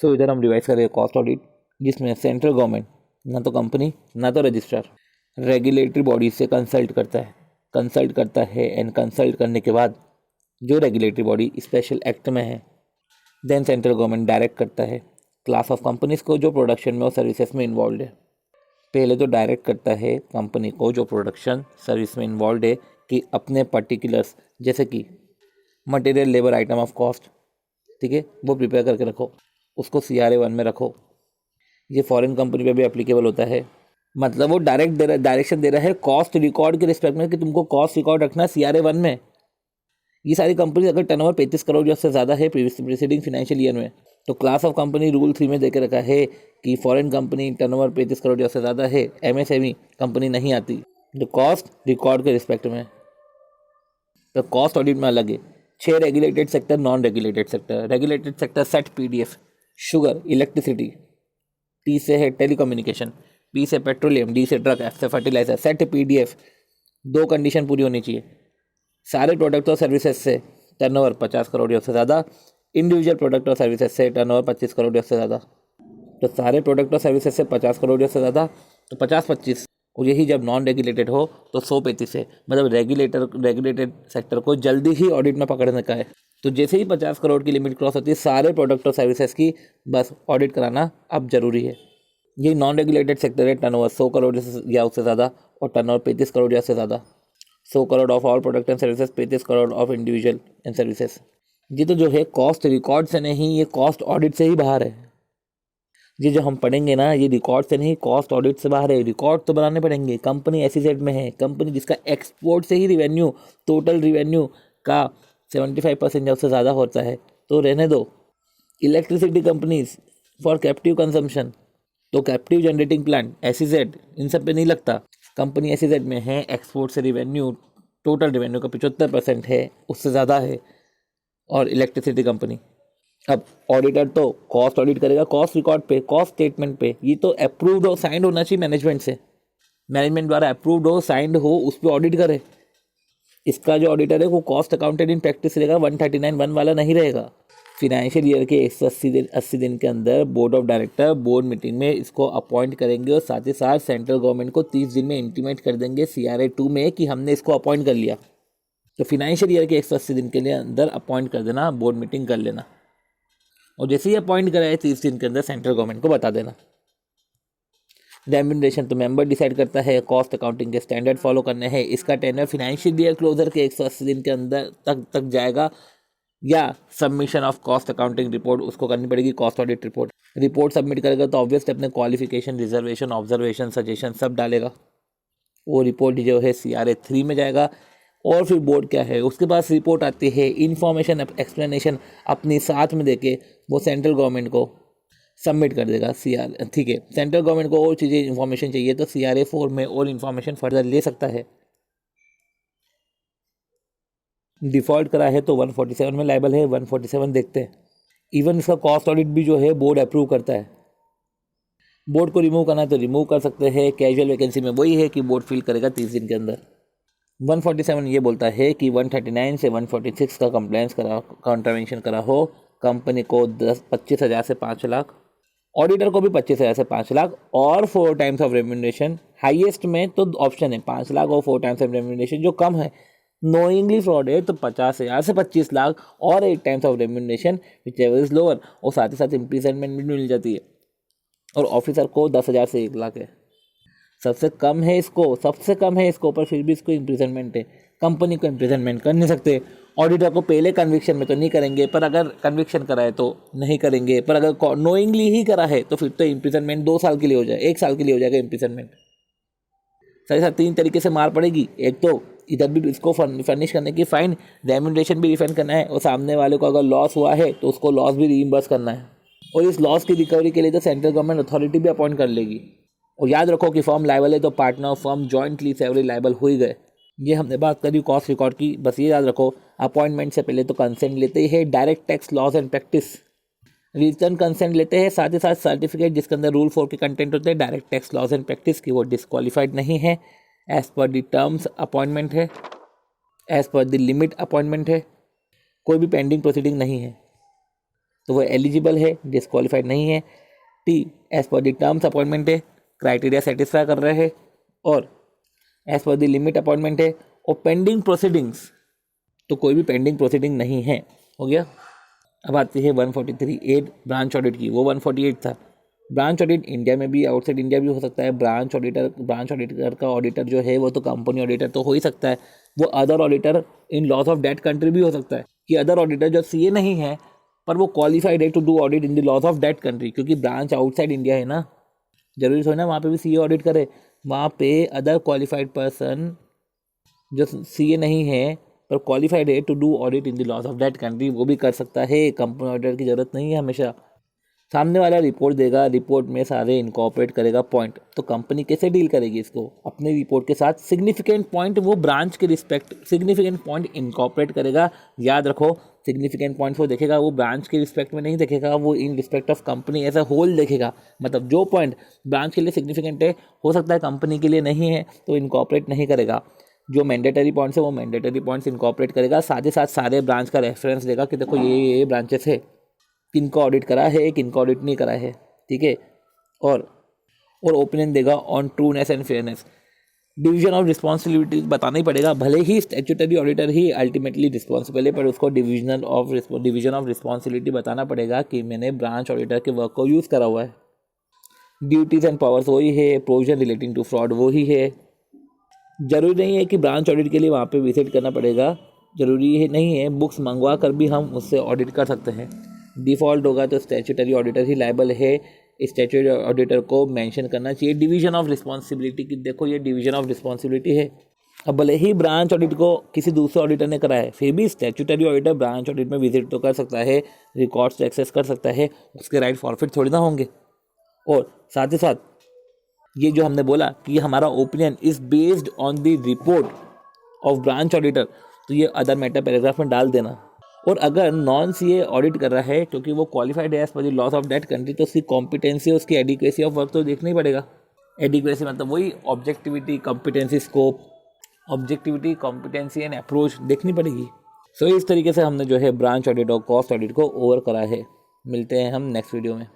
सो इधर हम रिवाइज करेंगे कॉस्ट ऑडिट, जिसमें सेंट्रल गवर्नमेंट ना तो कंपनी ना तो रजिस्ट्रार रेगुलेटरी बॉडी से कंसल्ट करता है एंड कंसल्ट करने के बाद जो रेगुलेटरी बॉडी स्पेशल एक्ट में है, देन सेंट्रल गवर्नमेंट डायरेक्ट करता है क्लास ऑफ कंपनीज को जो प्रोडक्शन में और सर्विसेज में इन्वॉल्व है। पहले तो डायरेक्ट करता है कंपनी को जो प्रोडक्शन सर्विस में इन्वॉल्व है कि अपने पर्टिकुलर्स जैसे कि material labour item of cost, ठीक है, वो प्रिपेयर करके रखो, उसको CRA 1 में रखो। ये फॉरेन कंपनी पे भी एप्लीकेबल होता है। मतलब वो डायरेक्शन दे रहा है कॉस्ट रिकॉर्ड के रिस्पेक्ट में कि तुमको कॉस्ट रिकॉर्ड रखना है CRA 1 में। ये सारी कंपनी अगर टर्नओवर 35 करोड़ या उससे ज़्यादा है प्रीसीडिंग फाइनेंशियल ईयर में, तो क्लास ऑफ कंपनी रूल 3 में देके रखा है कि फॉरेन कंपनी टर्नओवर 35 करोड़ या उससे ज़्यादा है, MSME कंपनी नहीं आती जो कॉस्ट रिकॉर्ड के रिस्पेक्ट में। तो कॉस्ट ऑडिट में अलग है 6 regulated sector, non regulated sector. Regulated sector set PDF, sugar, electricity, T से है टेलीकम्युनिकेशन, P से पेट्रोलियम, D से ट्रक, F से फर्टिलाइजर। सेट PDF 2 कंडीशन पूरी होनी चाहिए, सारे प्रोडक्ट और सर्विसेज से टर्नओवर 50 करोड़ या उससे ज़्यादा, इंडिविजुअल प्रोडक्ट और सर्विसेज से टर्नओवर 25 करोड़ या उससे ज़्यादा। तो सारे प्रोडक्ट और सर्विसेज से 50 करोड़ या उससे ज़्यादा, तो 50-25, और यही जब नॉन रेगुलेटेड हो तो 135 है। मतलब रेगुलेटेड सेक्टर को जल्दी ही ऑडिट में पकड़ने का है। तो जैसे ही 50 करोड़ की लिमिट क्रॉस होती है, सारे प्रोडक्ट और सर्विसेज की बस ऑडिट कराना अब जरूरी है। ये नॉन रेगुलेटेड सेक्टर है, टर्नओवर 100 करोड़ या उससे ज़्यादा और टर्नओवर 35 करोड़ या उससे ज़्यादा। 100 crore of all product and services, 35 crore of individual and services. ये तो जो है कॉस्ट रिकॉर्ड से नहीं, ये कॉस्ट ऑडिट से ही बाहर है। ये जो हम पढ़ेंगे ना, ये रिकॉर्ड से नहीं, कॉस्ट ऑडिट से बाहर है। रिकॉर्ड तो बनाने पड़ेंगे। कंपनी SEZ में है, कंपनी जिसका एक्सपोर्ट से ही रिवेन्यू, टोटल रिवेन्यू का 75% या उससे ज़्यादा होता है, तो रहने दो। Electricity companies for captive consumption, तो कैप्टिव जनरेटिंग प्लांट SEZ इन सब पे नहीं लगता। कंपनी SEZ में है, एक्सपोर्ट से रिवेन्यू, टोटल रिवेन्यू का 75% है, उससे ज़्यादा है, और इलेक्ट्रिसिटी कंपनी। अब ऑडिटर तो कॉस्ट ऑडिट करेगा कॉस्ट रिकॉर्ड पे, कॉस्ट स्टेटमेंट पे। ये तो अप्रूव्ड हो, साइंड होना चाहिए मैनेजमेंट से, मैनेजमेंट द्वारा अप्रूव्ड हो, साइंड हो, उस पर ऑडिट करे। इसका जो ऑडिटर है वो कॉस्ट अकाउंटेंट इन प्रैक्टिस रहेगा, 139(1) वाला नहीं रहेगा। फिनेंशियल ईयर के 180 दिन के अंदर board of director board meeting में इसको अपॉइंट करेंगे और साथ ही साथ सेंट्रल गवर्नमेंट को 30 दिन में इंटीमेट कर देंगे CRA 2 में कि हमने इसको अपॉइंट कर लिया। तो फिनेंशियल ईयर के 180 दिन के लिए अंदर अपॉइंट कर देना, बोर्ड मीटिंग कर लेना, और जैसे ही अपॉइंट कराए 30 दिन के अंदर सेंट्रल गवर्नमेंट को बता देना। रेम्यूनरेशन तो मेंबर डिसाइड करता है, कॉस्ट अकाउंटिंग के स्टैंडर्ड फॉलो करने हैं। इसका टेन्योर फाइनेंशियल ईयर क्लोजर के 180 दिन के अंदर तक जाएगा, या submission of cost accounting report उसको करनी पड़ेगी, कॉस्ट ऑडिट रिपोर्ट सबमिट करेगा तो ऑब्वियसली अपने क्वालिफिकेशन, रिजर्वेशन, ऑब्जर्वेशन, सजेशन सब डालेगा। वो रिपोर्ट जो है CRA 3 में जाएगा। और फिर बोर्ड क्या है, उसके पास रिपोर्ट आती है, इन्फॉर्मेशन एक्सप्लेनेशन अपनी साथ में देके वो सेंट्रल गवर्नमेंट को सबमिट कर देगा CRA, ठीक है। सेंट्रल गवर्नमेंट को और चीज़ें इन्फॉर्मेशन चाहिए तो CRA 4 में और इन्फॉर्मेशन फर्दर ले सकता है। डिफॉल्ट करा है तो 147 में लायबल है, 147 देखते हैं। इवन इसका कॉस्ट ऑडिट भी जो है बोर्ड अप्रूव करता है। बोर्ड को रिमूव करना है तो रिमूव कर सकते हैं। कैजुअल वैकेंसी में वही है कि बोर्ड फिल करेगा 30 दिन के अंदर। 147 ये बोलता है कि 139 से 146 का कंप्लेंस करा, कॉन्ट्रावेंशन करा हो, कंपनी को 25,000 से 5 लाख, ऑडिटर को भी 25,000 से 5 लाख, और 4 टाइम्स ऑफ रेम्यूनरेशन। हाईएस्ट में तो ऑप्शन है 5 लाख और 4 टाइम्स ऑफ रेम्यूनरेशन। जो कम है नोइंगली फ्रॉड है तो 50,000 से 25 लाख और 8 times of remuneration which ever is lower, और साथ ही साथ इम्प्रिजनमेंट भी मिल जाती है। और ऑफिसर को 10,000 से 1 लाख है। सबसे कम है इसको पर फिर भी इसको इम्प्रिजनमेंट है। कंपनी को इम्प्रिजनमेंट कर नहीं सकते। ऑडिटर को पहले कन्विक्शन में तो नहीं करेंगे, पर अगर कन्विक्शन करा है तो नहीं करेंगे, पर अगर नोइंगली ही करा है तो फिर तो इम्प्रिजनमेंट 2 साल के लिए हो जाए, 1 साल के लिए हो जाएगा इम्प्रिजनमेंट। साथ ही साथ 3 तरीके से मार पड़ेगी। एक तो इधर भी इसको फर्निश करने की फाइन, रेम्यूनरेशन भी रिफंड करना है, और सामने वाले को अगर लॉस हुआ है तो उसको लॉस भी रीइंबर्स करना है। और इस लॉस की रिकवरी के लिए तो सेंट्रल गवर्नमेंट अथॉरिटी भी अपॉइंट कर लेगी। और याद रखो कि फर्म लायबल है तो partner of firm jointly severally liable हो ही गए। ये हमने बात करी कॉस्ट रिकॉर्ड की। बस ये याद रखो, अपॉइंटमेंट से पहले तो कंसेंट लेते ही है, direct tax laws and practice, return consent लेते हैं, साथ ही साथ सर्टिफिकेट जिसके अंदर रूल 4 के कंटेंट होते हैं direct tax laws and practice की, वो डिस्क्वालीफाइड नहीं है। As per the terms appointment है, as per the limit appointment है, कोई भी पेंडिंग प्रोसीडिंग नहीं है। तो वो एलिजिबल है, डिस्क्वालीफाइड नहीं है। टी as per the terms appointment है, क्राइटेरिया सेटिस्फाई कर रहे हैं और as per the limit appointment है। और पेंडिंग प्रोसीडिंग्स, तो कोई भी पेंडिंग प्रोसीडिंग नहीं है, हो गया। अब आती है 143(8) ब्रांच ऑडिट की, वो 148 था। ब्रांच ऑडिट इंडिया में भी, आउटसाइड इंडिया भी हो सकता है। ब्रांच ऑडिटर का ऑडिटर जो है वो तो कंपनी ऑडिटर तो हो ही सकता है, वो other auditor in laws of that country भी हो सकता है कि अदर ऑडिटर जो सीए नहीं है पर वो क्वालिफाइड है to do audit in the laws of that country, क्योंकि ब्रांच आउटसाइड इंडिया है ना, जरूरी थोड़ी ना वहाँ पे भी सीए ऑडिट करे। वहाँ पे अदर क्वालिफाइड पर्सन जो सीए नहीं है पर क्वालिफाइड है to do audit in the laws of that country, वो भी कर सकता है। कंपनी ऑडिटर की जरूरत नहीं है हमेशा। सामने वाला रिपोर्ट देगा, रिपोर्ट में सारे इनकॉर्पोरेट करेगा पॉइंट, तो कंपनी कैसे डील करेगी इसको अपने रिपोर्ट के साथ? सिग्निफिकेंट पॉइंट वो ब्रांच के रिस्पेक्ट, सिग्निफिकेंट पॉइंट इनकॉर्पोरेट करेगा। याद रखो, सिग्निफिकेंट पॉइंट्स वो देखेगा, वो ब्रांच के रिस्पेक्ट में नहीं देखेगा, वो in respect of company as a whole देखेगा। मतलब जो पॉइंट ब्रांच के लिए सिग्निफिकेंट है, हो सकता है कंपनी के लिए नहीं है, तो इनकॉर्पोरेट नहीं करेगा। जो मैंडेटरी पॉइंट्स है वो मैंडेटरी पॉइंट्स इनकॉर्पोरेट करेगा। साथ ही साथ सारे ब्रांच का रेफरेंस देगा कि देखो ये ब्रांचेस है, किनको ऑडिट करा है, किनको ऑडिट नहीं करा है, ठीक है। और ओपिनियन देगा on trueness and fairness. Division of responsibility बताना ही पड़ेगा, भले ही स्टैट्यूटरी ऑडिटर ही अल्टीमेटली रिस्पॉन्सिबल है, पर उसको डिवीजन ऑफ रिस्पॉन्सिबिलिटी बताना पड़ेगा कि मैंने ब्रांच ऑडिटर के वर्क को यूज़ करा हुआ है। ड्यूटीज़ एंड पावर्स वही है, प्रोविजन रिलेटिंग टू फ्रॉड वही है। जरूरी नहीं है कि ब्रांच ऑडिट के लिए वहाँ पे विजिट करना पड़ेगा, जरूरी है नहीं है, बुक्स मंगवा कर भी हम उससे ऑडिट कर सकते हैं। डिफ़ॉल्ट होगा तो स्टैट्यूटरी ऑडिटर ही लायबल है, स्टैट्यूटरी ऑडिटर को मेंशन करना चाहिए डिवीजन ऑफ रिस्पॉन्सिबिलिटी की, देखो ये डिवीजन ऑफ रिस्पॉन्सिबिलिटी है। अब भले ही ब्रांच ऑडिट को किसी दूसरे ऑडिटर ने करा है, फिर भी स्टैट्यूटरी ऑडिटर ब्रांच ऑडिट में विजिट तो कर सकता है, रिकॉर्ड्स एक्सेस कर सकता है, उसके राइट फॉरफिट थोड़ी ना होंगे। और साथ ही साथ ये जो हमने बोला कि हमारा opinion is based on the report of branch auditor, तो ये अदर मैटर पैराग्राफ में डाल देना। और अगर नॉन सीए ऑडिट कर रहा है क्योंकि वो क्वालिफाइड है as per the laws of that country, तो उसकी कॉम्पिटेंसी, उसकी एडिक्वेसी ऑफ वर्क तो देखना ही पड़ेगा। एडिक्वेसी मतलब वही objectivity, competency, scope, objectivity, competency and approach देखनी पड़ेगी। सो इस तरीके से हमने जो है ब्रांच ऑडिट और कॉस्ट ऑडिट को ओवर करा है। मिलते हैं हम नेक्स्ट वीडियो में।